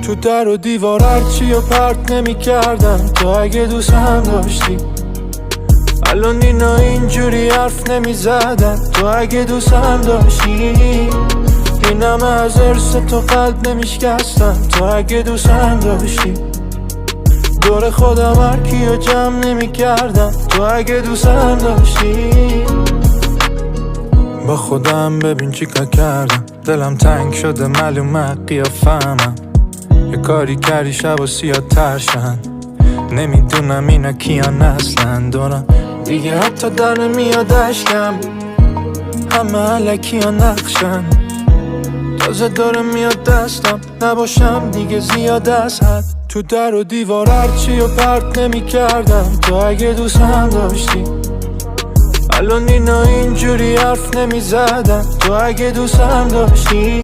تو در و دیوار هرچی و پرت نمی کردم تو اگه دوستم داشتی. الان اینا اینجوری حرف نمی زدن تو اگه دوستم داشتی. اینم از ارث تو قلب نمی شکستم تو اگه دوستم داشتی. دور خودم هر کیو جمع نمی کردم تو اگه دوستم داشتی. با خودم ببین چیکار کردم، دلم تنگ شده معلومه قیافه‌مم. یه کاری کردی شب و سیاه ترشن، نمیدونم اینا کیان اصلا دورم دیگه حتی در نمیاد اشکم. همه علکی ها نقشن، تازه داره میاد دستم نباشم دیگه زیاد از حد. تو در و دیوار هرچی و پرت نمی کردم تو اگه دوستم داشتی. الان اینا اینجوری حرف نمی زدن تو اگه دوستم داشتی.